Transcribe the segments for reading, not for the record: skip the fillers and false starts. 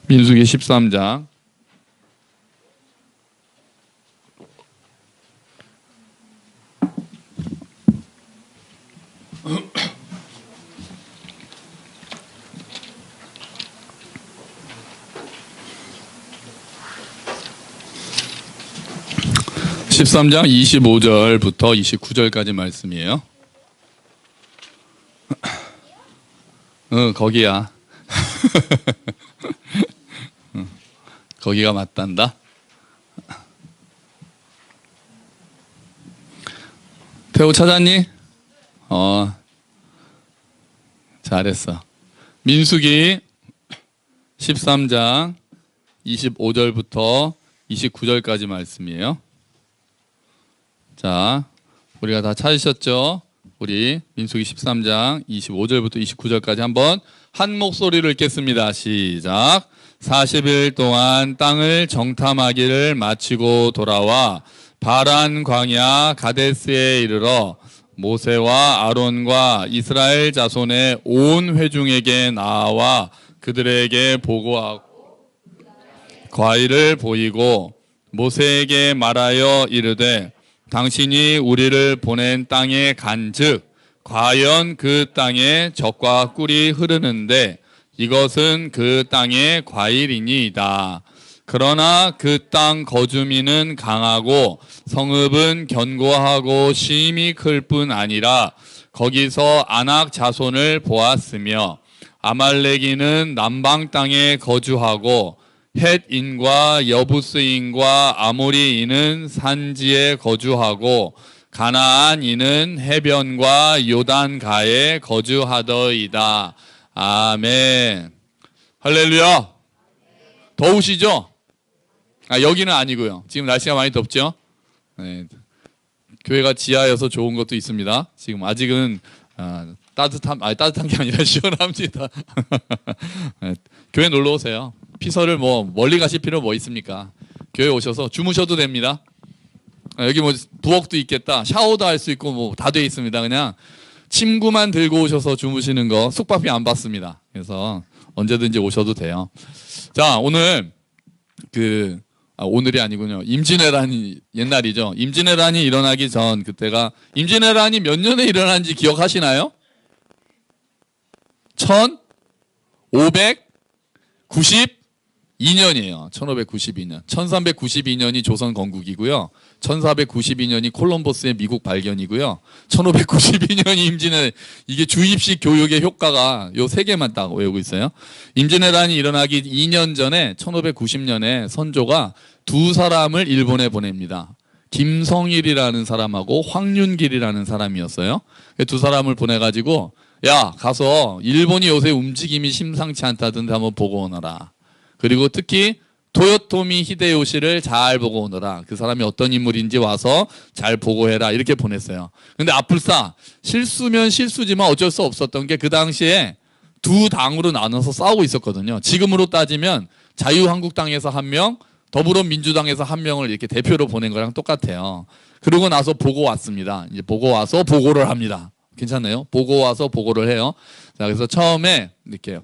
민수기 13장. (13장) 25절부터 29절까지 말씀이에요. 거기야. 거기가 맞단다. 태호 찾았니? 잘했어. 민수기 13장 25절부터 29절까지 말씀이에요. 자, 우리가 다 찾으셨죠? 우리 민수기 13장 25절부터 29절까지 한번 한 목소리를 읽겠습니다. 시작. 40일 동안 땅을 정탐하기를 마치고 돌아와 바란 광야 가데스에 이르러 모세와 아론과 이스라엘 자손의 온 회중에게 나와 그들에게 보고하고 과의를 보이고 모세에게 말하여 이르되 당신이 우리를 보낸 땅에 간즉 과연 그 땅에 젖과 꿀이 흐르는데 이것은 그 땅의 과일이니이다. 그러나 그 땅 거주민은 강하고 성읍은 견고하고 심히 클 뿐 아니라 거기서 아낙 자손을 보았으며 아말렉인은 남방 땅에 거주하고 헷인과 여부스인과 아모리인은 산지에 거주하고 가나안인은 해변과 요단가에 거주하더이다. 아멘. 할렐루야. 더우시죠? 여기는 아니고요. 지금 날씨가 많이 덥죠? 네. 교회가 지하여서 좋은 것도 있습니다. 지금 아직은 따뜻한 게 아니라 시원합니다. 네. 교회 놀러 오세요. 피서를 멀리 가실 필요 뭐 있습니까? 교회 오셔서 주무셔도 됩니다. 여기 부엌도 있겠다. 샤워도 할 수 있고 다 돼 있습니다. 그냥 침구만 들고 오셔서 주무시는 거 숙박비 안 받습니다. 그래서 언제든지 오셔도 돼요. 자, 오늘 오늘이 아니군요. 임진왜란이 옛날이죠. 임진왜란이 일어나기 전 그때가 임진왜란이 몇 년에 일어난지 기억하시나요? 1592년이에요. 1592년. 1392년이 조선 건국이고요. 1492년이 콜럼버스의 미국 발견이고요. 1592년이 임진왜란. 이게 주입식 교육의 효과가 요 세 개만 딱 외우고 있어요. 임진왜란이 일어나기 2년 전에 1590년에 선조가 두 사람을 일본에 보냅니다. 김성일이라는 사람하고 황윤길이라는 사람이었어요. 두 사람을 보내가지고 야, 가서 일본이 요새 움직임이 심상치 않다던데 한번 보고 오너라. 그리고 특히 도요토미 히데요시를 잘 보고 오너라. 그 사람이 어떤 인물인지 와서 잘 보고해라. 이렇게 보냈어요. 근데 아플싸 실수면 실수지만 어쩔 수 없었던 게 그 당시에 두 당으로 나눠서 싸우고 있었거든요. 지금으로 따지면 자유한국당에서 한 명, 더불어민주당에서 한 명을 이렇게 대표로 보낸 거랑 똑같아요. 그러고 나서 보고 왔습니다. 이제 보고 와서 보고를 합니다. 괜찮나요? 보고 와서 보고를 해요. 자, 그래서 처음에 이렇게요.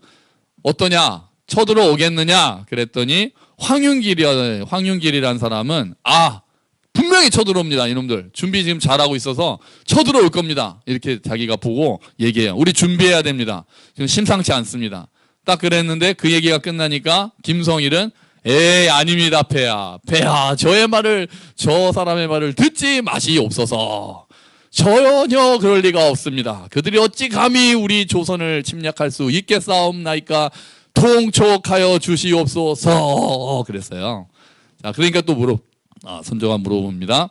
어떠냐? 쳐들어오겠느냐? 그랬더니 황윤길이라는 사람은 분명히 쳐들어옵니다. 이놈들 준비 지금 잘하고 있어서 쳐들어올 겁니다. 이렇게 자기가 보고 얘기해요. 우리 준비해야 됩니다. 지금 심상치 않습니다. 딱 그랬는데 그 얘기가 끝나니까 김성일은 에이 아닙니다. 폐하 저 사람의 말을 듣지 마시옵소서. 전혀 그럴 리가 없습니다. 그들이 어찌 감히 우리 조선을 침략할 수 있겠사옵나이까 통촉하여 주시옵소서. 그랬어요. 자, 그러니까 또 선조가 물어봅니다.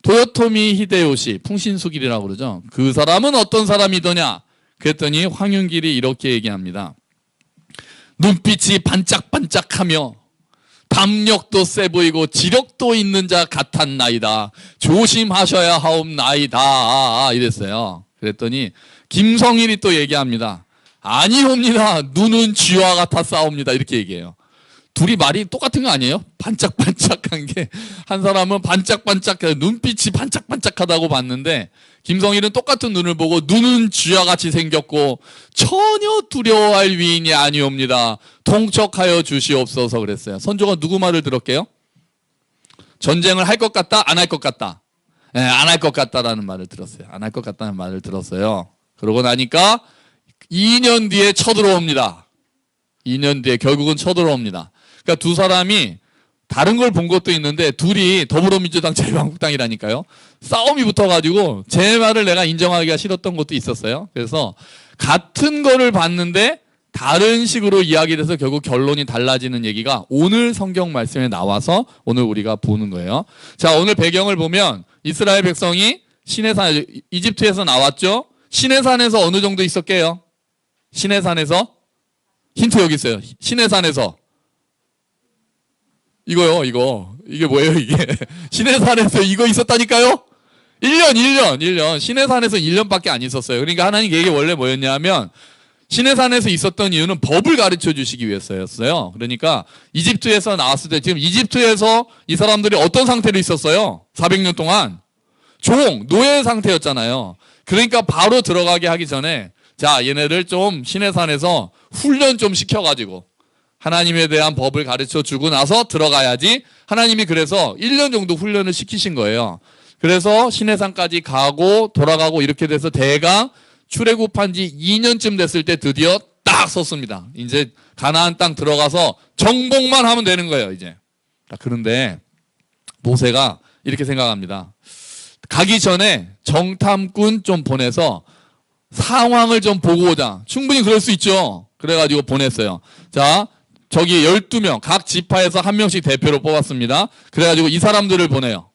도요토미 히데요시, 풍신수길이라고 그러죠. 그 사람은 어떤 사람이더냐? 그랬더니 황윤길이 이렇게 얘기합니다. 눈빛이 반짝반짝하며 담력도 세 보이고 지력도 있는 자 같았나이다. 조심하셔야 하옵나이다. 이랬어요. 그랬더니 김성일이 또 얘기합니다. 아니옵니다. 눈은 쥐와 같아 싸웁니다. 이렇게 얘기해요. 둘이 말이 똑같은 거 아니에요? 반짝반짝한 게 한 사람은 반짝반짝 눈빛이 반짝반짝하다고 봤는데 김성일은 똑같은 눈을 보고 눈은 쥐와 같이 생겼고 전혀 두려워할 위인이 아니옵니다. 통촉하여 주시옵소서 그랬어요. 선조가 누구 말을 들었게요? 전쟁을 할 것 같다? 안 할 것 같다? 네, 안 할 것 같다라는 말을 들었어요. 안 할 것 같다는 말을 들었어요. 그러고 나니까 2년 뒤에 쳐들어옵니다. 2년 뒤에 결국은 쳐들어옵니다. 그러니까 두 사람이 다른 걸 본 것도 있는데 둘이 더불어민주당 자유한국당이라니까요. 싸움이 붙어가지고 제 말을 내가 인정하기가 싫었던 것도 있었어요. 그래서 같은 거를 봤는데 다른 식으로 이야기를 해서 결국 결론이 달라지는 얘기가 오늘 성경 말씀에 나와서 오늘 우리가 보는 거예요. 자, 오늘 배경을 보면 이스라엘 백성이 시내산, 이집트에서 나왔죠. 시내산에서 어느 정도 있었게요? 시내산에서? 힌트 여기 있어요. 시내산에서. 이거요, 이거. 이게 뭐예요, 이게? 시내산에서 이거 있었다니까요? 1년. 시내산에서 1년밖에 안 있었어요. 그러니까 하나님 계획이 원래 뭐였냐면, 시내산에서 있었던 이유는 법을 가르쳐 주시기 위해서였어요. 그러니까 이집트에서 나왔을 때, 지금 이집트에서 이 사람들이 어떤 상태로 있었어요? 400년 동안. 노예 상태였잖아요. 그러니까 바로 들어가게 하기 전에, 자, 얘네를 좀 시내산에서 훈련 좀 시켜가지고, 하나님에 대한 법을 가르쳐 주고 나서 들어가야지. 하나님이 그래서 1년 정도 훈련을 시키신 거예요. 그래서 시내산까지 가고 돌아가고 이렇게 돼서 대강 출애굽한 지 2년쯤 됐을 때 드디어 딱 섰습니다. 이제 가나안 땅 들어가서 정복만 하면 되는 거예요, 이제. 그런데 모세가 이렇게 생각합니다. 가기 전에 정탐꾼 좀 보내서 상황을 좀 보고 오자. 충분히 그럴 수 있죠. 그래가지고 보냈어요. 자, 저기 12명, 각 지파에서 한 명씩 대표로 뽑았습니다. 그래가지고 이 사람들을 보내요.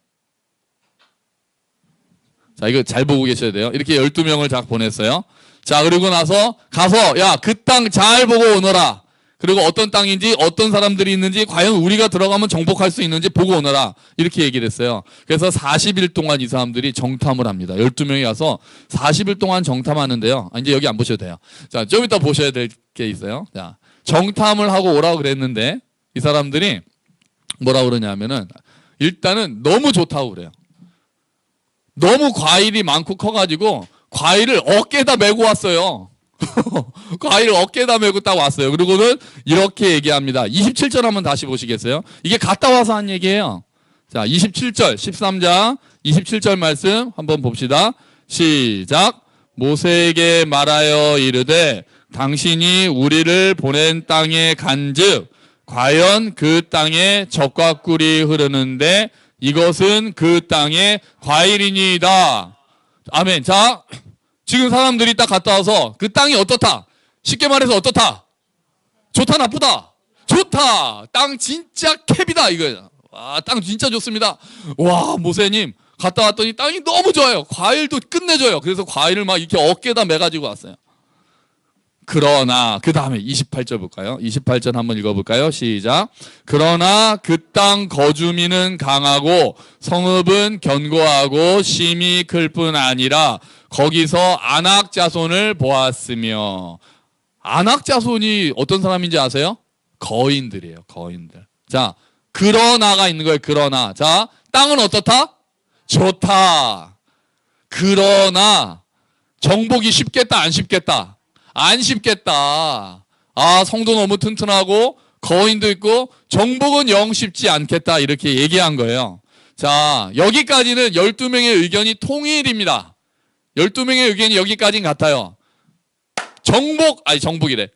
자, 이거 잘 보고 계셔야 돼요. 이렇게 12명을 쫙 보냈어요. 자, 그리고 나서 가서, 야, 그 땅 잘 보고 오너라. 그리고 어떤 땅인지, 어떤 사람들이 있는지, 과연 우리가 들어가면 정복할 수 있는지 보고 오너라. 이렇게 얘기를 했어요. 그래서 40일 동안 이 사람들이 정탐을 합니다. 12명이 가서 40일 동안 정탐하는데요. 이제 여기 안 보셔도 돼요. 자, 좀 이따 보셔야 될 게 있어요. 자, 정탐을 하고 오라고 그랬는데, 이 사람들이 뭐라고 그러냐면은, 일단은 너무 좋다고 그래요. 너무 과일이 많고 커가지고, 과일을 어깨에다 메고 왔어요. 과일을 어깨에다 메고 딱 왔어요. 그리고는 이렇게 얘기합니다. 27절 한번 다시 보시겠어요? 이게 갔다 와서 한 얘기예요. 자, 27절, 13장, 27절 말씀 한번 봅시다. 시작. 모세에게 말하여 이르되 당신이 우리를 보낸 땅에 간즉 과연 그 땅에 젖과 꿀이 흐르는데 이것은 그 땅의 과일이니이다. 아멘. 자, 지금 사람들이 딱 갔다 와서 그 땅이 어떻다? 쉽게 말해서 어떻다? 좋다, 나쁘다? 좋다. 땅 진짜 캡이다 이거예요. 와, 땅 진짜 좋습니다. 와, 모세님 갔다 왔더니 땅이 너무 좋아요. 과일도 끝내줘요. 그래서 과일을 막 이렇게 어깨에다 매가지고 왔어요. 그러나 그 다음에 28절 볼까요? 28절 한번 읽어볼까요? 시작. 그러나 그 땅 거주민은 강하고 성읍은 견고하고 심이 클 뿐 아니라 거기서 아낙 자손을 보았으며. 아낙 자손이 어떤 사람인지 아세요? 거인들이에요. 거인들. 자, 그러나가 있는 거예요. 그러나. 자, 땅은 어떻다? 좋다. 그러나 정복이 쉽겠다 안 쉽겠다? 안 쉽겠다. 아, 성도 너무 튼튼하고 거인도 있고 정복은 영 쉽지 않겠다 이렇게 얘기한 거예요. 자, 여기까지는 12명의 의견이 통일입니다. 12명의 의견이 여기까지는 같아요. 정복이래.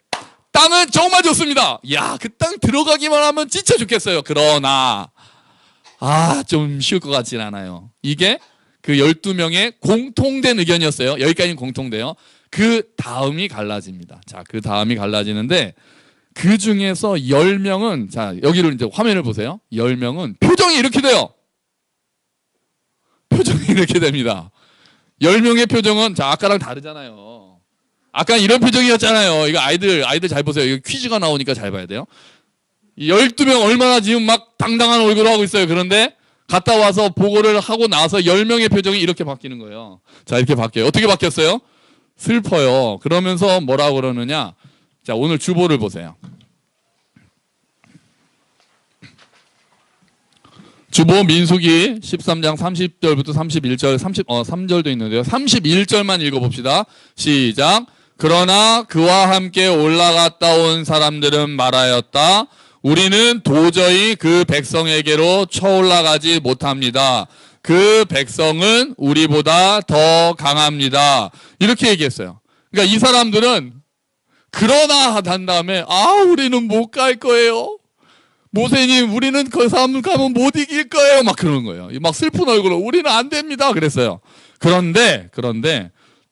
땅은 정말 좋습니다. 야, 그 땅 들어가기만 하면 진짜 좋겠어요. 그러나 좀 쉬울 것 같진 않아요. 이게 그 12명의 공통된 의견이었어요. 여기까지는 공통돼요. 그 다음이 갈라집니다. 자, 그 다음이 갈라지는데 그 중에서 10명은 자, 여기를 이제 화면을 보세요. 10명은 표정이 이렇게 돼요. 표정이 이렇게 됩니다. 10명의 표정은 자, 아까랑 다르잖아요. 아까 이런 표정이었잖아요. 이거 아이들 잘 보세요. 이거 퀴즈가 나오니까 잘 봐야 돼요. 12명 얼마나 지금 막 당당한 얼굴을 하고 있어요. 그런데 갔다 와서 보고를 하고 나서 10명의 표정이 이렇게 바뀌는 거예요. 자, 이렇게 바뀌어요. 어떻게 바뀌었어요? 슬퍼요. 그러면서 뭐라고 그러느냐? 자, 오늘 주보를 보세요. 주보 민수기 13장 30절부터 31절, 3절도 있는데요. 31절만 읽어봅시다. 시작. 그러나 그와 함께 올라갔다 온 사람들은 말하였다. 우리는 도저히 그 백성에게로 쳐올라가지 못합니다. 그 백성은 우리보다 더 강합니다. 이렇게 얘기했어요. 그러니까 이 사람들은 그러나 한 다음에 우리는 못 갈 거예요. 모세님 우리는 그 사람 가면 못 이길 거예요. 막 그러는 거예요. 막 슬픈 얼굴로 우리는 안 됩니다. 그랬어요. 그런데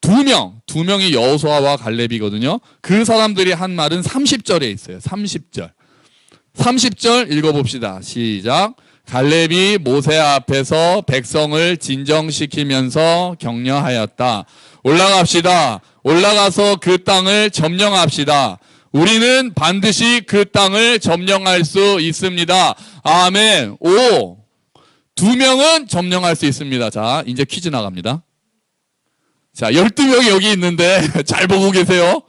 두 명이 여호수아와 갈렙이거든요. 그 사람들이 한 말은 30절에 있어요. 30절 읽어봅시다. 시작. 갈렙이 모세 앞에서 백성을 진정시키면서 격려하였다. 올라갑시다. 올라가서 그 땅을 점령합시다. 우리는 반드시 그 땅을 점령할 수 있습니다. 아멘. 두 명은 점령할 수 있습니다. 자, 이제 퀴즈 나갑니다. 자, 12명이 여기 있는데 잘 보고 계세요.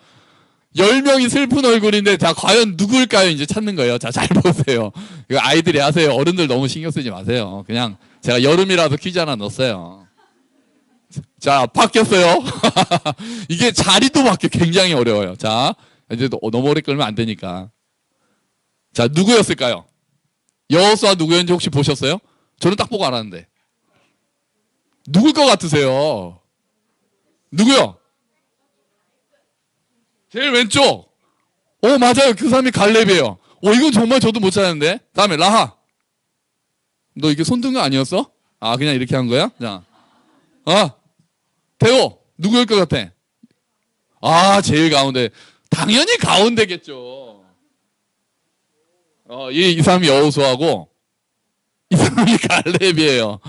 10명이 슬픈 얼굴인데 자, 과연 누굴까요? 이제 찾는 거예요. 자, 잘 보세요. 이거 아이들이 하세요. 어른들 너무 신경 쓰지 마세요. 그냥 제가 여름이라서 퀴즈 하나 넣었어요. 자, 바뀌었어요. 이게 자리도 바뀌어 굉장히 어려워요. 자, 이제 너무 오래 끌면 안 되니까. 자, 누구였을까요? 여호수아 누구였는지 혹시 보셨어요? 저는 딱 보고 알았는데. 누굴 것 같으세요? 누구요? 제일 왼쪽. 맞아요. 그 사람이 갈렙이에요. 이건 정말 저도 못 찾았는데. 다음에 라하. 너 이게 손든 거 아니었어? 그냥 이렇게 한 거야? 자, 대호. 누구일 것 같아? 제일 가운데. 당연히 가운데겠죠. 이 사람이 여호수아고 이 사람이 갈렙이에요.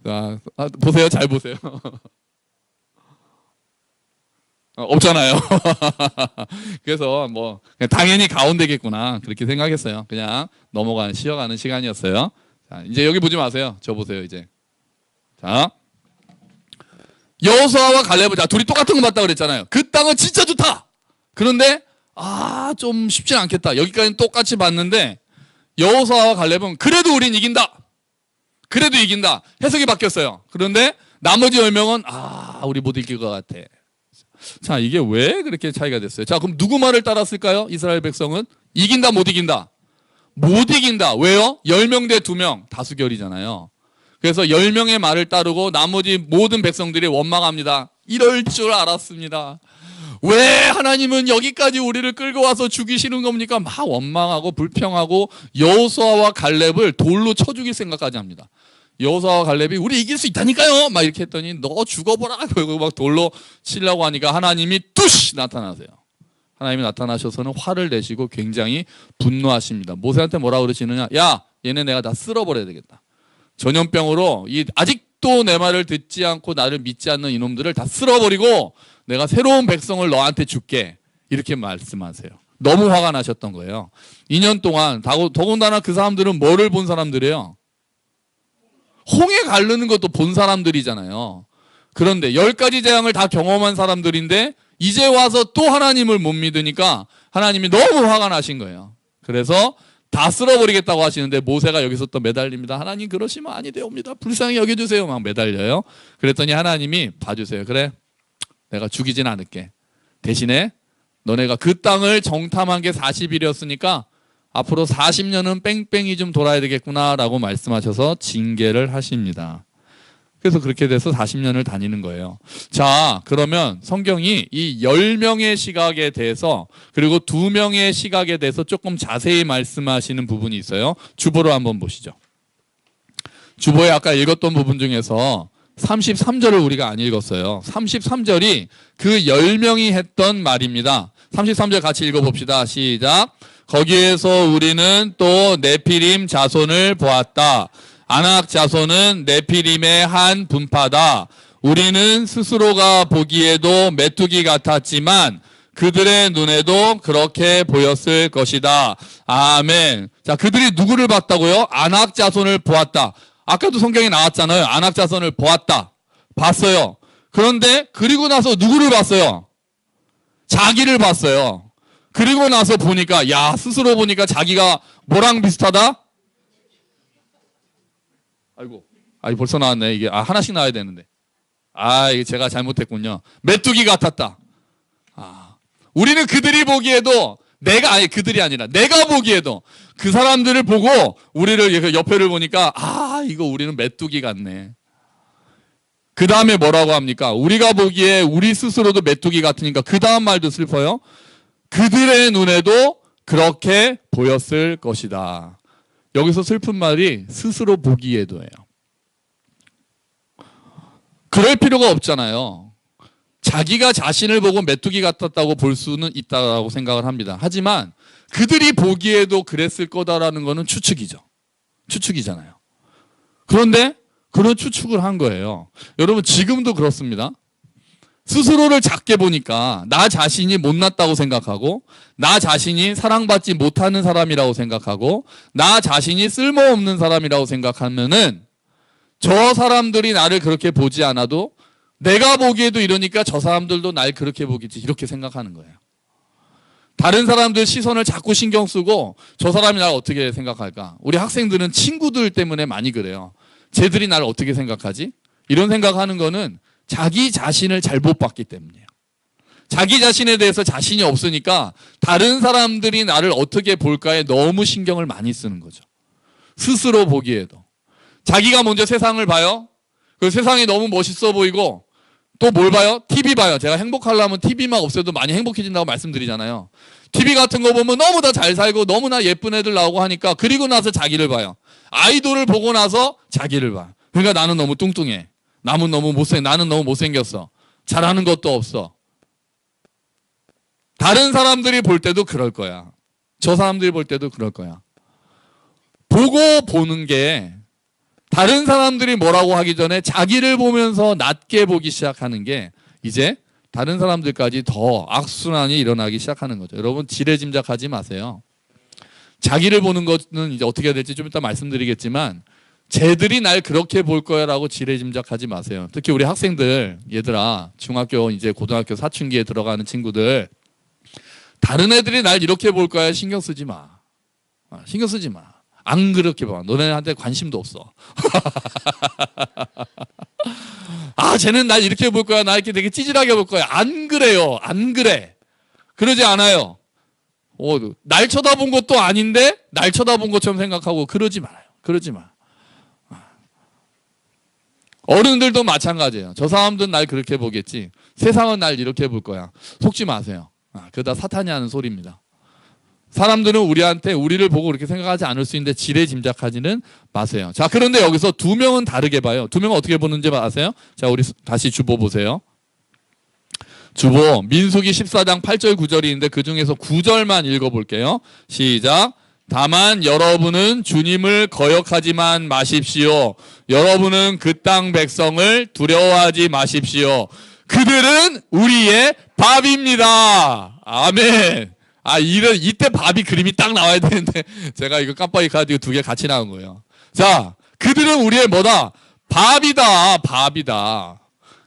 자, 보세요. 잘 보세요. 없잖아요. 그래서 그냥 당연히 가운데겠구나 그렇게 생각했어요. 그냥 쉬어가는 시간이었어요. 자, 이제 여기 보지 마세요. 저 보세요. 이제 자, 여호수아와 갈렙은 둘이 똑같은 거 봤다 그랬잖아요. 그 땅은 진짜 좋다. 그런데 좀 쉽진 않겠다. 여기까지는 똑같이 봤는데 여호수아와 갈렙은 그래도 우린 이긴다. 그래도 이긴다. 해석이 바뀌었어요. 그런데 나머지 10명은 우리 못 이길 것 같아. 자, 이게 왜 그렇게 차이가 됐어요? 자, 그럼 누구 말을 따랐을까요? 이스라엘 백성은 이긴다 못 이긴다? 못 이긴다. 왜요? 10명 대 2명 다수결이잖아요. 그래서 10명의 말을 따르고 나머지 모든 백성들이 원망합니다. 이럴 줄 알았습니다. 왜 하나님은 여기까지 우리를 끌고 와서 죽이시는 겁니까? 막 원망하고 불평하고 여호수아와 갈렙을 돌로 쳐 죽일 생각까지 합니다. 여호수아와 갈렙이 우리 이길 수 있다니까요. 막 이렇게 했더니 너 죽어보라. 그리고 막 돌로 치려고 하니까 하나님이 뚜시 나타나세요. 하나님이 나타나셔서는 화를 내시고 굉장히 분노하십니다. 모세한테 뭐라 그러시느냐? 야, 얘네 내가 다 쓸어버려야 되겠다. 전염병으로 아직도 내 말을 듣지 않고 나를 믿지 않는 이놈들을 다 쓸어버리고 내가 새로운 백성을 너한테 줄게. 이렇게 말씀하세요. 너무 화가 나셨던 거예요. 2년 동안 더군다나 그 사람들은 뭐를 본 사람들이에요? 홍해 가르는 것도 본 사람들이잖아요. 그런데 10가지 재앙을 다 경험한 사람들인데 이제 와서 또 하나님을 못 믿으니까 하나님이 너무 화가 나신 거예요. 그래서 다 쓸어버리겠다고 하시는데 모세가 여기서 또 매달립니다. 하나님 그러시면 아니 되옵니다. 불쌍히 여겨주세요. 막 매달려요. 그랬더니 하나님이 봐주세요. 그래, 내가 죽이진 않을게. 대신에 너네가 그 땅을 정탐한 게 40일이었으니까 앞으로 40년은 뺑뺑이 좀 돌아야 되겠구나라고 말씀하셔서 징계를 하십니다. 그래서 그렇게 돼서 40년을 다니는 거예요. 자, 그러면 성경이 이 10명의 시각에 대해서 그리고 2명의 시각에 대해서 조금 자세히 말씀하시는 부분이 있어요. 주보를 한번 보시죠. 주보에 아까 읽었던 부분 중에서 33절을 우리가 안 읽었어요. 33절이 그 10명이 했던 말입니다. 33절 같이 읽어봅시다. 시작. 거기에서 우리는 또 네피림 자손을 보았다. 아낙 자손은 네피림의 한 분파다. 우리는 스스로가 보기에도 메뚜기 같았지만 그들의 눈에도 그렇게 보였을 것이다. 아멘. 자, 그들이 누구를 봤다고요? 아낙 자손을 보았다. 아까도 성경에 나왔잖아요. 아낙 자손을 보았다. 봤어요. 그런데 그리고 나서 누구를 봤어요? 자기를 봤어요. 그리고 나서 보니까 스스로 보니까 자기가 뭐랑 비슷하다? 아이고, 벌써 나왔네. 이게 하나씩 나와야 되는데. 이게 제가 잘못했군요. 메뚜기 같았다. 우리는 그들이 보기에도 그들이 아니라 내가 보기에도 그 사람들을 보고 우리를 옆에를 보니까 이거 우리는 메뚜기 같네. 그 다음에 뭐라고 합니까? 우리가 보기에 우리 스스로도 메뚜기 같으니까 그 다음 말도 슬퍼요. 그들의 눈에도 그렇게 보였을 것이다. 여기서 슬픈 말이 스스로 보기에도예요. 그럴 필요가 없잖아요. 자기가 자신을 보고 메뚜기 같았다고 볼 수는 있다고 생각을 합니다. 하지만 그들이 보기에도 그랬을 거다라는 거는 추측이죠. 추측이잖아요. 그런데 그런 추측을 한 거예요. 여러분 지금도 그렇습니다. 스스로를 작게 보니까 나 자신이 못났다고 생각하고 나 자신이 사랑받지 못하는 사람이라고 생각하고 나 자신이 쓸모없는 사람이라고 생각하면은 저 사람들이 나를 그렇게 보지 않아도 내가 보기에도 이러니까 저 사람들도 날 그렇게 보겠지 이렇게 생각하는 거예요. 다른 사람들 시선을 자꾸 신경 쓰고 저 사람이 나를 어떻게 생각할까? 우리 학생들은 친구들 때문에 많이 그래요. 쟤들이 나를 어떻게 생각하지? 이런 생각하는 거는 자기 자신을 잘 못 봤기 때문이에요. 자기 자신에 대해서 자신이 없으니까 다른 사람들이 나를 어떻게 볼까에 너무 신경을 많이 쓰는 거죠. 스스로 보기에도. 자기가 먼저 세상을 봐요. 그 세상이 너무 멋있어 보이고 또 뭘 봐요? TV 봐요. 제가 행복하려면 TV만 없애도 많이 행복해진다고 말씀드리잖아요. TV 같은 거 보면 너무 다 잘 살고 너무나 예쁜 애들 나오고 하니까 그리고 나서 자기를 봐요. 아이돌을 보고 나서 자기를 봐요. 그러니까 나는 너무 뚱뚱해. 나는 너무 못생겼어. 잘하는 것도 없어. 다른 사람들이 볼 때도 그럴 거야. 저 사람들이 볼 때도 그럴 거야. 보고 보는 게 다른 사람들이 뭐라고 하기 전에 자기를 보면서 낮게 보기 시작하는 게 이제 다른 사람들까지 더 악순환이 일어나기 시작하는 거죠. 여러분 지레짐작하지 마세요. 자기를 보는 것은 이제 어떻게 해야 될지 좀 이따 말씀드리겠지만 쟤들이 날 그렇게 볼 거야 라고 지레짐작하지 마세요. 특히 우리 학생들, 얘들아, 중학교 이제 고등학교 사춘기에 들어가는 친구들, 다른 애들이 날 이렇게 볼 거야 신경 쓰지 마. 신경 쓰지 마. 안 그렇게 봐. 너네한테 관심도 없어. 쟤는 날 이렇게 볼 거야. 나 이렇게 되게 찌질하게 볼 거야. 안 그래요. 안 그래. 그러지 않아요. 날 쳐다본 것도 아닌데 날 쳐다본 것처럼 생각하고 그러지 말아요. 그러지 마. 어른들도 마찬가지예요. 저 사람들은 날 그렇게 보겠지. 세상은 날 이렇게 볼 거야. 속지 마세요. 그러다 사탄이 하는 소리입니다. 사람들은 우리를 보고 그렇게 생각하지 않을 수 있는데 지레짐작하지는 마세요. 자, 그런데 여기서 두 명은 다르게 봐요. 두 명은 어떻게 보는지 아세요? 자, 우리 다시 주보 보세요. 주보 민수기 14장 8절 9절이 있는데 그 중에서 9절만 읽어볼게요. 시작. 다만 여러분은 주님을 거역하지만 마십시오. 여러분은 그 땅 백성을 두려워하지 마십시오. 그들은 우리의 밥입니다. 아멘. 이때 밥이 그림이 딱 나와야 되는데 제가 이거 깜빡이 가지고 두 개 같이 나온 거예요. 자, 그들은 우리의 뭐다? 밥이다. 밥이다.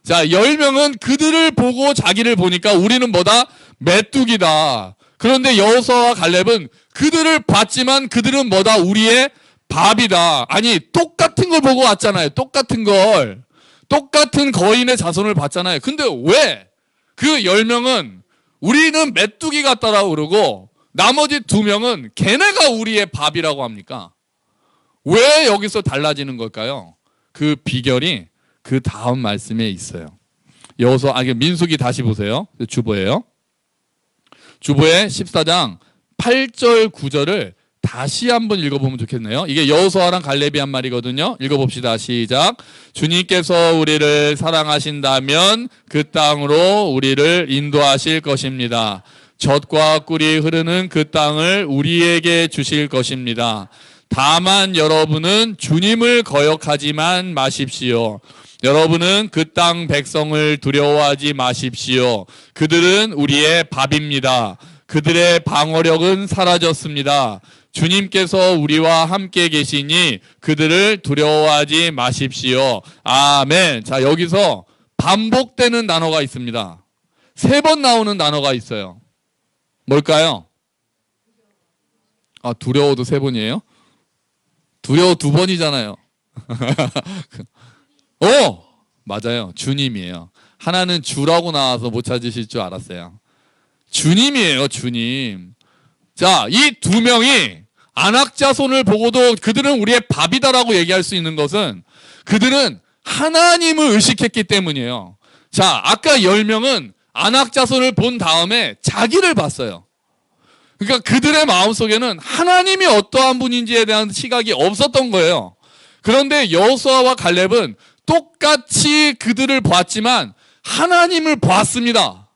자, 10명은 그들을 보고 자기를 보니까 우리는 뭐다? 메뚜기다. 그런데 여호수아와 갈렙은 그들을 봤지만 그들은 뭐다? 우리의 밥이다. 아니, 똑같은 걸 보고 왔잖아요. 똑같은 걸. 똑같은 거인의 자손을 봤잖아요. 근데 왜 그 10명은 우리는 메뚜기 같다라고 그러고 나머지 2명은 걔네가 우리의 밥이라고 합니까? 왜 여기서 달라지는 걸까요? 그 비결이 그 다음 말씀에 있어요. 민수기 다시 보세요. 주보예요. 주보의 14장 8절 9절을 다시 한번 읽어보면 좋겠네요. 이게 여호수아랑 갈렙이 한 말이거든요. 읽어봅시다. 시작. 주님께서 우리를 사랑하신다면 그 땅으로 우리를 인도하실 것입니다. 젖과 꿀이 흐르는 그 땅을 우리에게 주실 것입니다. 다만 여러분은 주님을 거역하지만 마십시오. 여러분은 그 땅 백성을 두려워하지 마십시오. 그들은 우리의 밥입니다. 그들의 방어력은 사라졌습니다. 주님께서 우리와 함께 계시니 그들을 두려워하지 마십시오. 아멘. 자, 여기서 반복되는 단어가 있습니다. 3번 나오는 단어가 있어요. 뭘까요? 두려워도 3번이에요? 두려워 2번이잖아요. 맞아요. 주님이에요. 하나는 주라고 나와서 못 찾으실 줄 알았어요. 주님이에요, 주님. 자, 이 두 명이 안악자손을 보고도 그들은 우리의 밥이다라고 얘기할 수 있는 것은 그들은 하나님을 의식했기 때문이에요. 자, 아까 10명은 안악자손을 본 다음에 자기를 봤어요. 그러니까 그들의 마음속에는 하나님이 어떠한 분인지에 대한 시각이 없었던 거예요. 그런데 여호수아와 갈렙은 똑같이 그들을 보았지만 하나님을 보았습니다.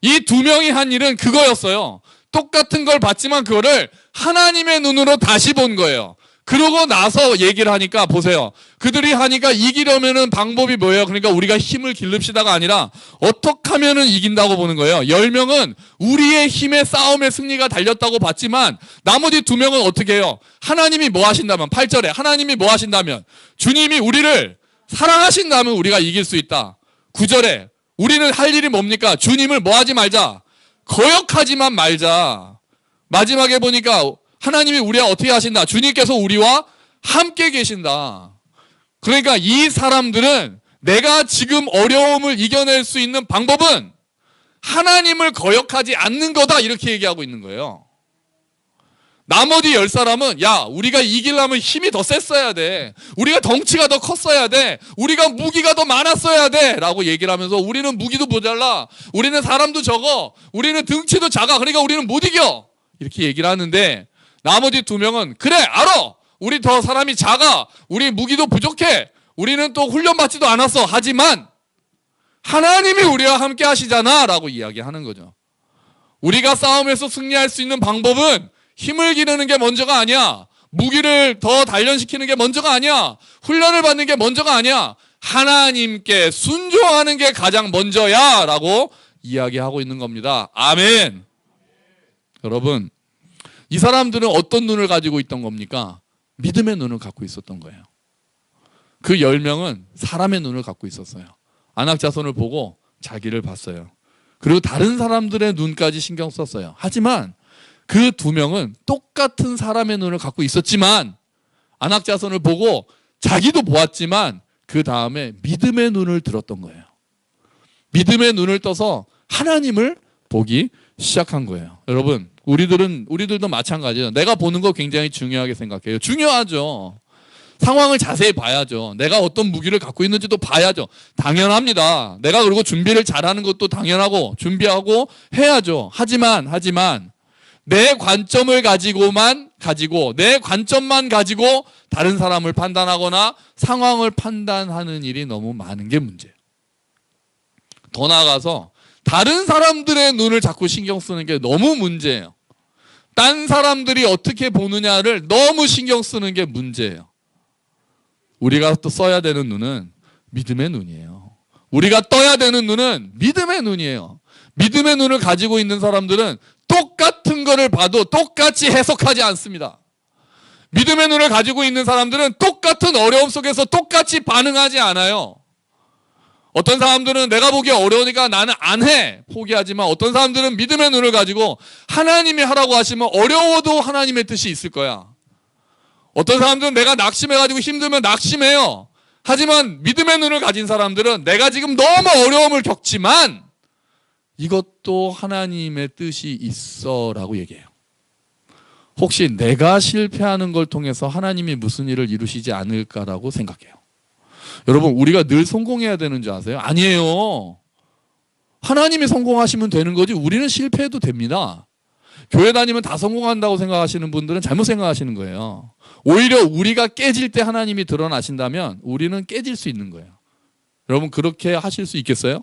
이 두 명이 한 일은 그거였어요. 똑같은 걸 봤지만 그거를 하나님의 눈으로 다시 본 거예요. 그러고 나서 얘기를 하니까 보세요. 그들이 하니까 이기려면은 방법이 뭐예요? 그러니까 우리가 힘을 기릅시다가 아니라 어떻게 하면은 이긴다고 보는 거예요. 10명은 우리의 힘의 싸움의 승리가 달렸다고 봤지만 나머지 2명은 어떻게 해요? 하나님이 뭐 하신다면 8절에 하나님이 뭐 하신다면 주님이 우리를 사랑하신다면 우리가 이길 수 있다. 9절에 우리는 할 일이 뭡니까? 주님을 뭐 하지 말자. 거역하지만 말자. 마지막에 보니까 하나님이 우리와 어떻게 하신다? 주님께서 우리와 함께 계신다. 그러니까 이 사람들은 내가 지금 어려움을 이겨낼 수 있는 방법은 하나님을 거역하지 않는 거다 이렇게 얘기하고 있는 거예요. 나머지 10사람은 야 우리가 이기려면 힘이 더 셌어야 돼. 우리가 덩치가 더 컸어야 돼. 우리가 무기가 더 많았어야 돼 라고 얘기를 하면서 우리는 무기도 모자라. 우리는 사람도 적어. 우리는 등치도 작아. 그러니까 우리는 못 이겨. 이렇게 얘기를 하는데 나머지 2명은 그래 알아. 우리 더 사람이 작아. 우리 무기도 부족해. 우리는 또 훈련받지도 않았어. 하지만 하나님이 우리와 함께 하시잖아 라고 이야기하는 거죠. 우리가 싸움에서 승리할 수 있는 방법은 힘을 기르는 게 먼저가 아니야. 무기를 더 단련시키는 게 먼저가 아니야. 훈련을 받는 게 먼저가 아니야. 하나님께 순종하는 게 가장 먼저야 라고 이야기하고 있는 겁니다. 아멘. 여러분 이 사람들은 어떤 눈을 가지고 있던 겁니까? 믿음의 눈을 갖고 있었던 거예요. 그 10명은 사람의 눈을 갖고 있었어요. 안악자손을 보고 자기를 봤어요. 그리고 다른 사람들의 눈까지 신경 썼어요. 하지만 그 2명은 똑같은 사람의 눈을 갖고 있었지만 안악자손을 보고 자기도 보았지만 그 다음에 믿음의 눈을 들었던 거예요. 믿음의 눈을 떠서 하나님을 보기 시작한 거예요. 여러분 우리들도 마찬가지예요. 내가 보는 거 굉장히 중요하게 생각해요. 중요하죠. 상황을 자세히 봐야죠. 내가 어떤 무기를 갖고 있는지도 봐야죠. 당연합니다. 내가 그리고 준비를 잘하는 것도 당연하고 준비하고 해야죠. 하지만 내 관점을 내 관점만 가지고 다른 사람을 판단하거나 상황을 판단하는 일이 너무 많은 게 문제예요. 더 나아가서 다른 사람들의 눈을 자꾸 신경 쓰는 게 너무 문제예요. 딴 사람들이 어떻게 보느냐를 너무 신경 쓰는 게 문제예요. 우리가 또 써야 되는 눈은 믿음의 눈이에요. 우리가 떠야 되는 눈은 믿음의 눈이에요. 믿음의 눈을 가지고 있는 사람들은 똑같은 거를 봐도 똑같이 해석하지 않습니다. 믿음의 눈을 가지고 있는 사람들은 똑같은 어려움 속에서 똑같이 반응하지 않아요. 어떤 사람들은 내가 보기 어려우니까 나는 안 해. 포기하지만 어떤 사람들은 믿음의 눈을 가지고 하나님이 하라고 하시면 어려워도 하나님의 뜻이 있을 거야. 어떤 사람들은 내가 낙심해가지고 힘들면 낙심해요. 하지만 믿음의 눈을 가진 사람들은 내가 지금 너무 어려움을 겪지만 이것도 하나님의 뜻이 있어 라고 얘기해요. 혹시 내가 실패하는 걸 통해서 하나님이 무슨 일을 이루시지 않을까라고 생각해요. 여러분 우리가 늘 성공해야 되는 줄 아세요? 아니에요. 하나님이 성공하시면 되는 거지 우리는 실패해도 됩니다. 교회 다니면 다 성공한다고 생각하시는 분들은 잘못 생각하시는 거예요. 오히려 우리가 깨질 때 하나님이 드러나신다면 우리는 깨질 수 있는 거예요. 여러분 그렇게 하실 수 있겠어요?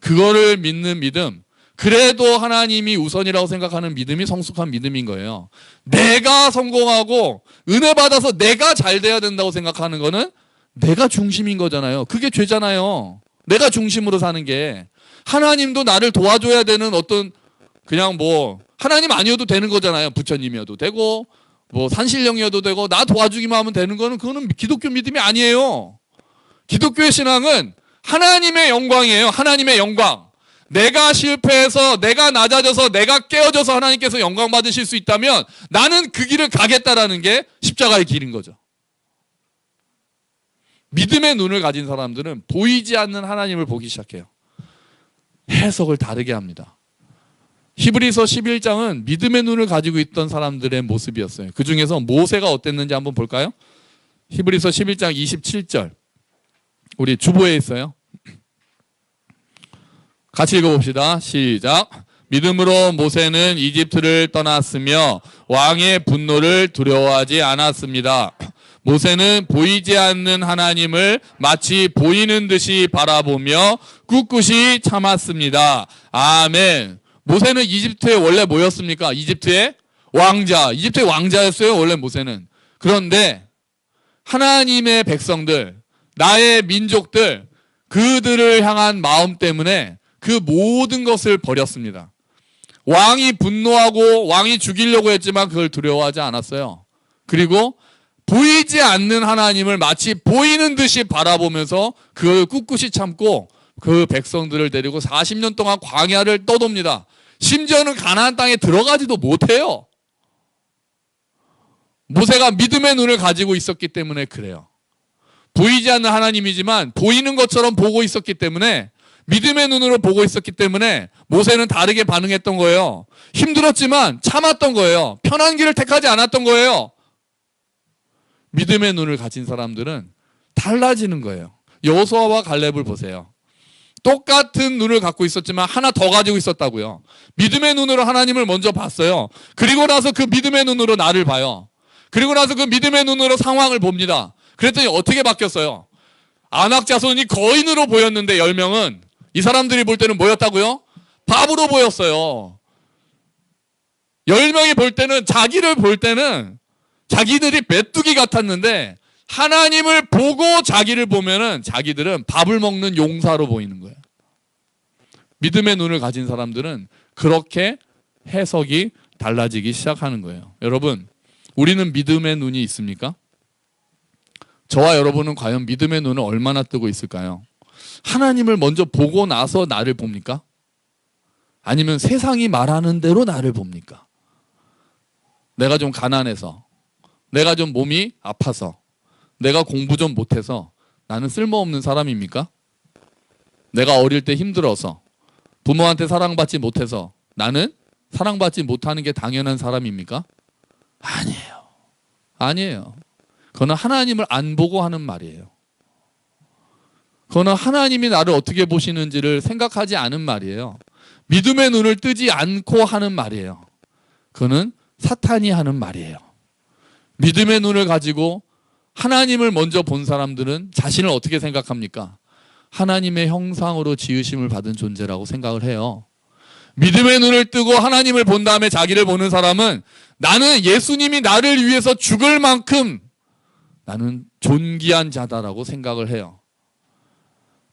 그거를 믿는 믿음, 그래도 하나님이 우선이라고 생각하는 믿음이 성숙한 믿음인 거예요. 내가 성공하고 은혜 받아서 내가 잘 돼야 된다고 생각하는 거는 내가 중심인 거잖아요. 그게 죄잖아요. 내가 중심으로 사는 게. 하나님도 나를 도와줘야 되는 어떤 그냥 뭐 하나님 아니어도 되는 거잖아요. 부처님이어도 되고 뭐 산신령이어도 되고 나 도와주기만 하면 되는 거는 그거는 기독교 믿음이 아니에요. 기독교의 신앙은 하나님의 영광이에요. 하나님의 영광. 내가 실패해서 내가 낮아져서 내가 깨어져서 하나님께서 영광 받으실 수 있다면 나는 그 길을 가겠다라는 게 십자가의 길인 거죠. 믿음의 눈을 가진 사람들은 보이지 않는 하나님을 보기 시작해요. 해석을 다르게 합니다. 히브리서 11장은 믿음의 눈을 가지고 있던 사람들의 모습이었어요. 그 중에서 모세가 어땠는지 한번 볼까요? 히브리서 11장 27절. 우리 주보에 있어요. 같이 읽어봅시다. 시작. 믿음으로 모세는 이집트를 떠났으며 왕의 분노를 두려워하지 않았습니다. 모세는 보이지 않는 하나님을 마치 보이는 듯이 바라보며 꿋꿋이 참았습니다. 아멘. 모세는 이집트에 원래 뭐였습니까? 이집트의 왕자. 이집트의 왕자였어요, 원래 모세는. 그런데 하나님의 백성들, 나의 민족들, 그들을 향한 마음 때문에 그 모든 것을 버렸습니다. 왕이 분노하고 왕이 죽이려고 했지만 그걸 두려워하지 않았어요. 그리고 보이지 않는 하나님을 마치 보이는 듯이 바라보면서 그걸 꿋꿋이 참고 그 백성들을 데리고 40년 동안 광야를 떠돕니다. 심지어는 가나안 땅에 들어가지도 못해요. 모세가 믿음의 눈을 가지고 있었기 때문에 그래요. 보이지 않는 하나님이지만 보이는 것처럼 보고 있었기 때문에, 믿음의 눈으로 보고 있었기 때문에 모세는 다르게 반응했던 거예요. 힘들었지만 참았던 거예요. 편한 길을 택하지 않았던 거예요. 믿음의 눈을 가진 사람들은 달라지는 거예요. 여호수아와 갈렙을 보세요. 똑같은 눈을 갖고 있었지만 하나 더 가지고 있었다고요. 믿음의 눈으로 하나님을 먼저 봤어요. 그리고 나서 그 믿음의 눈으로 나를 봐요. 그리고 나서 그 믿음의 눈으로 상황을 봅니다. 그랬더니 어떻게 바뀌었어요? 아낙 자손이 거인으로 보였는데 10명은 이 사람들이 볼 때는 뭐였다고요? 바보로 보였어요. 10명이 볼 때는, 자기를 볼 때는 자기들이 메뚜기 같았는데 하나님을 보고 자기를 보면은 자기들은 밥을 먹는 용사로 보이는 거예요. 믿음의 눈을 가진 사람들은 그렇게 해석이 달라지기 시작하는 거예요. 여러분, 우리는 믿음의 눈이 있습니까? 저와 여러분은 과연 믿음의 눈을 얼마나 뜨고 있을까요? 하나님을 먼저 보고 나서 나를 봅니까? 아니면 세상이 말하는 대로 나를 봅니까? 내가 좀 가난해서, 내가 좀 몸이 아파서, 내가 공부 좀 못해서 나는 쓸모없는 사람입니까? 내가 어릴 때 힘들어서, 부모한테 사랑받지 못해서 나는 사랑받지 못하는 게 당연한 사람입니까? 아니에요. 아니에요. 그거는 하나님을 안 보고 하는 말이에요. 그거는 하나님이 나를 어떻게 보시는지를 생각하지 않은 말이에요. 믿음의 눈을 뜨지 않고 하는 말이에요. 그거는 사탄이 하는 말이에요. 믿음의 눈을 가지고 하나님을 먼저 본 사람들은 자신을 어떻게 생각합니까? 하나님의 형상으로 지으심을 받은 존재라고 생각을 해요. 믿음의 눈을 뜨고 하나님을 본 다음에 자기를 보는 사람은 나는 예수님이 나를 위해서 죽을 만큼 나는 존귀한 자다라고 생각을 해요.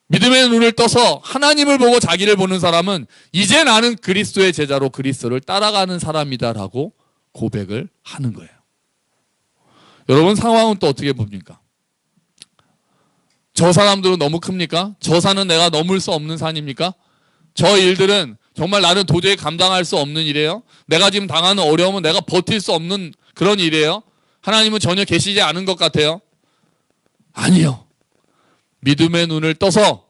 믿음의 눈을 떠서 하나님을 보고 자기를 보는 사람은 이제 나는 그리스도의 제자로 그리스도를 따라가는 사람이다라고 고백을 하는 거예요. 여러분, 상황은 또 어떻게 봅니까? 저 사람들은 너무 큽니까? 저 산은 내가 넘을 수 없는 산입니까? 저 일들은 정말 나는 도저히 감당할 수 없는 일이에요? 내가 지금 당하는 어려움은 내가 버틸 수 없는 그런 일이에요? 하나님은 전혀 계시지 않은 것 같아요? 아니요. 믿음의 눈을 떠서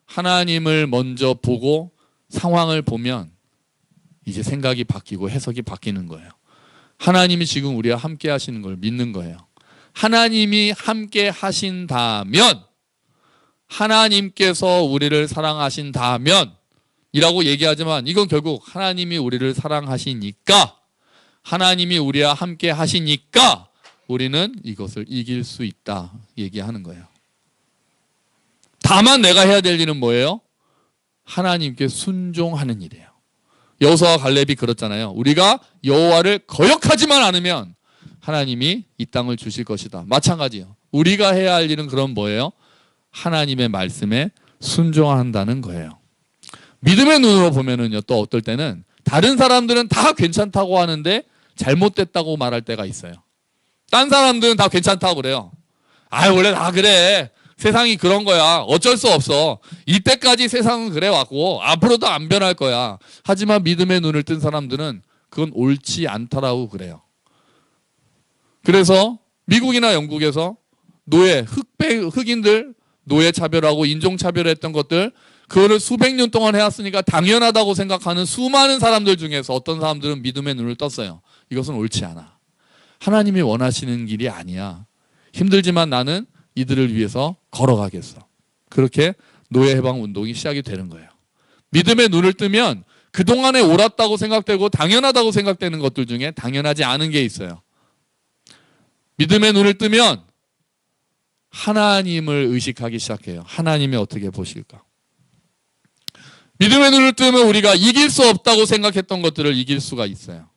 하나님을 먼저 보고 상황을 보면 이제 생각이 바뀌고 해석이 바뀌는 거예요. 하나님이 지금 우리와 함께 하시는 걸 믿는 거예요. 하나님이 함께 하신다면, 하나님께서 우리를 사랑하신다면 이라고 얘기하지만 이건 결국 하나님이 우리를 사랑하시니까, 하나님이 우리와 함께 하시니까 우리는 이것을 이길 수 있다 얘기하는 거예요. 다만 내가 해야 될 일은 뭐예요? 하나님께 순종하는 일이에요. 여호수아와 갈렙이 그렇잖아요. 우리가 여호와를 거역하지만 않으면 하나님이 이 땅을 주실 것이다. 마찬가지예요. 우리가 해야 할 일은 그럼 뭐예요? 하나님의 말씀에 순종한다는 거예요. 믿음의 눈으로 보면은요, 또 어떨 때는 다른 사람들은 다 괜찮다고 하는데 잘못됐다고 말할 때가 있어요. 딴 사람들은 다 괜찮다고 그래요. 아, 원래 다 그래. 세상이 그런 거야. 어쩔 수 없어. 이때까지 세상은 그래 왔고 앞으로도 안 변할 거야. 하지만 믿음의 눈을 뜬 사람들은 그건 옳지 않다라고 그래요. 그래서 미국이나 영국에서 노예, 흑인들 노예 차별하고 인종 차별했던 것들, 그거를 수백 년 동안 해왔으니까 당연하다고 생각하는 수많은 사람들 중에서 어떤 사람들은 믿음의 눈을 떴어요. 이것은 옳지 않아. 하나님이 원하시는 길이 아니야. 힘들지만 나는 이들을 위해서 걸어가겠어. 그렇게 노예 해방 운동이 시작이 되는 거예요. 믿음의 눈을 뜨면 그동안에 옳았다고 생각되고 당연하다고 생각되는 것들 중에 당연하지 않은 게 있어요. 믿음의 눈을 뜨면 하나님을 의식하기 시작해요. 하나님이 어떻게 보실까? 믿음의 눈을 뜨면 우리가 이길 수 없다고 생각했던 것들을 이길 수가 있어요.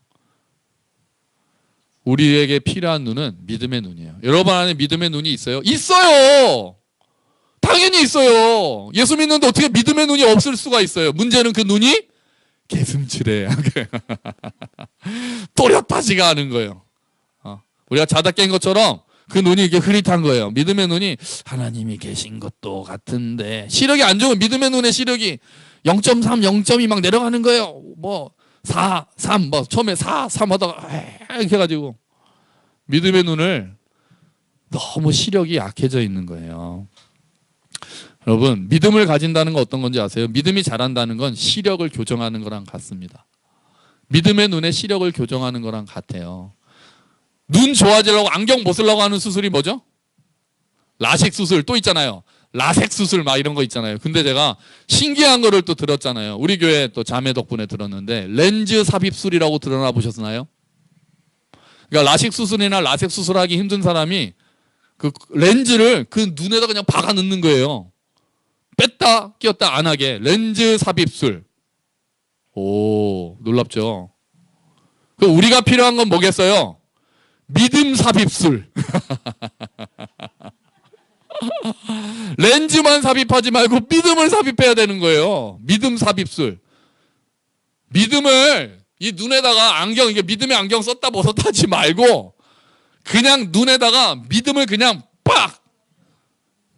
우리에게 필요한 눈은 믿음의 눈이에요. 여러분 안에 믿음의 눈이 있어요? 있어요! 당연히 있어요. 예수 믿는데 어떻게 믿음의 눈이 없을 수가 있어요? 문제는 그 눈이 개슴츠레 또렷하지가 않은 거예요. 우리가 자다 깬 것처럼 그 눈이 이게 흐릿한 거예요. 믿음의 눈이 하나님이 계신 것도 같은데, 시력이 안 좋으면 믿음의 눈의 시력이 0.3, 0.2 막 내려가는 거예요. 뭐 4, 3, 뭐 처음에 4, 3 하다가 이렇게 해가지고 믿음의 눈을 너무 시력이 약해져 있는 거예요. 여러분, 믿음을 가진다는 건 어떤 건지 아세요? 믿음이 자란다는 건 시력을 교정하는 거랑 같습니다. 믿음의 눈에 시력을 교정하는 거랑 같아요. 눈 좋아지려고 안경 벗으려고 하는 수술이 뭐죠? 라식 수술 또 있잖아요. 라섹 수술 막 이런 거 있잖아요. 근데 제가 신기한 거를 또 들었잖아요. 우리 교회 또 자매 덕분에 들었는데, 렌즈 삽입술이라고 들어나 보셨나요? 그러니까 라식 수술이나 라섹 수술하기 힘든 사람이 그 렌즈를 그 눈에다 그냥 박아 넣는 거예요. 뺐다 끼었다 안 하게. 렌즈 삽입술. 오, 놀랍죠? 그럼 우리가 필요한 건 뭐겠어요? 믿음 삽입술. 렌즈만 삽입하지 말고 믿음을 삽입해야 되는 거예요. 믿음 삽입술. 믿음을 이 눈에다가 안경, 이게 믿음의 안경 썼다 벗었다 하지 말고 그냥 눈에다가 믿음을 그냥 빡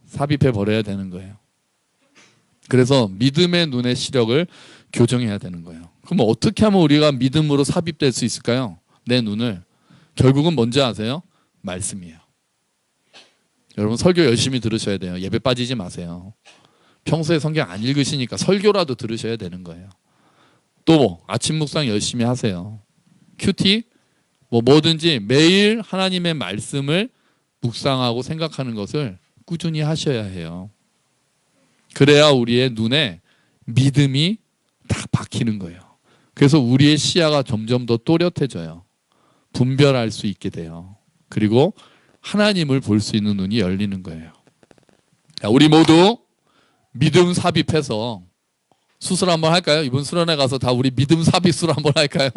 삽입해 버려야 되는 거예요. 그래서 믿음의 눈의 시력을 교정해야 되는 거예요. 그럼 어떻게 하면 우리가 믿음으로 삽입될 수 있을까요? 내 눈을. 결국은 뭔지 아세요? 말씀이에요. 여러분, 설교 열심히 들으셔야 돼요. 예배 빠지지 마세요. 평소에 성경 안 읽으시니까 설교라도 들으셔야 되는 거예요. 또 아침 묵상 열심히 하세요. 큐티 뭐든지 매일 하나님의 말씀을 묵상하고 생각하는 것을 꾸준히 하셔야 해요. 그래야 우리의 눈에 믿음이 딱 박히는 거예요. 그래서 우리의 시야가 점점 더 또렷해져요. 분별할 수 있게 돼요. 그리고 하나님을 볼 수 있는 눈이 열리는 거예요. 자, 우리 모두 믿음 삽입해서 수술 한번 할까요? 이번 수련회 가서 다 우리 믿음 삽입술 한번 할까요?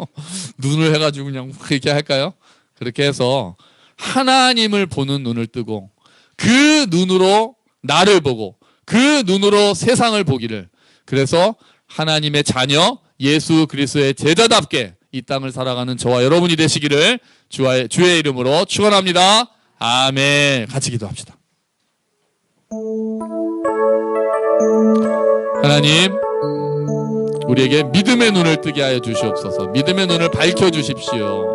눈을 해가지고 그냥 그렇게 할까요? 그렇게 해서 하나님을 보는 눈을 뜨고 그 눈으로 나를 보고 그 눈으로 세상을 보기를, 그래서 하나님의 자녀 예수 그리스도의 제자답게 이 땅을 살아가는 저와 여러분이 되시기를 주의 이름으로 축원합니다. 아멘. 같이 기도합시다. 하나님, 우리에게 믿음의 눈을 뜨게 하여 주시옵소서. 믿음의 눈을 밝혀 주십시오.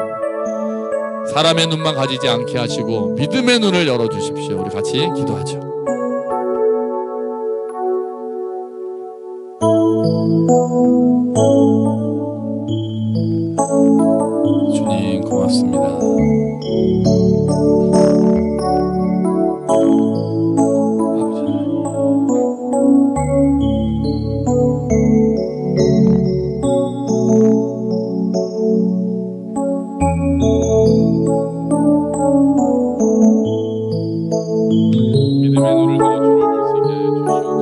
사람의 눈만 가지지 않게 하시고 믿음의 눈을 열어 주십시오. 우리 같이 기도하죠. 주님 고맙습니다. 믿음의 눈을 들어 주를 볼 수 있게 해주시옵소서.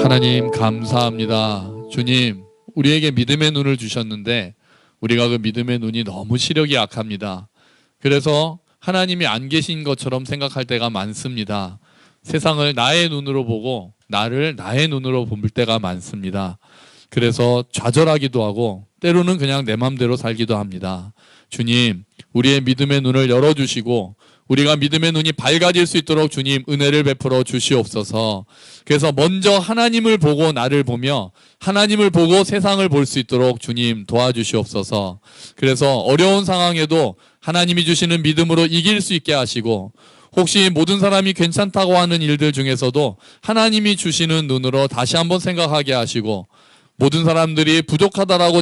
하나님 감사합니다. 주님, 우리에게 믿음의 눈을 주셨는데 우리가 그 믿음의 눈이 너무 시력이 약합니다. 그래서 하나님이 안 계신 것처럼 생각할 때가 많습니다. 세상을 나의 눈으로 보고 나를 나의 눈으로 볼 때가 많습니다. 그래서 좌절하기도 하고 때로는 그냥 내 맘대로 살기도 합니다. 주님, 우리의 믿음의 눈을 열어주시고 우리가 믿음의 눈이 밝아질 수 있도록 주님 은혜를 베풀어 주시옵소서. 그래서 먼저 하나님을 보고 나를 보며 하나님을 보고 세상을 볼 수 있도록 주님 도와주시옵소서. 그래서 어려운 상황에도 하나님이 주시는 믿음으로 이길 수 있게 하시고 혹시 모든 사람이 괜찮다고 하는 일들 중에서도 하나님이 주시는 눈으로 다시 한번 생각하게 하시고 모든 사람들이 부족하다라고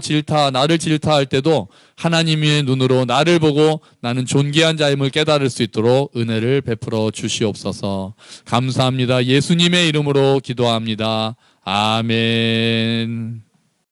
나를 질타할 때도 하나님의 눈으로 나를 보고 나는 존귀한 자임을 깨달을 수 있도록 은혜를 베풀어 주시옵소서. 감사합니다. 예수님의 이름으로 기도합니다. 아멘.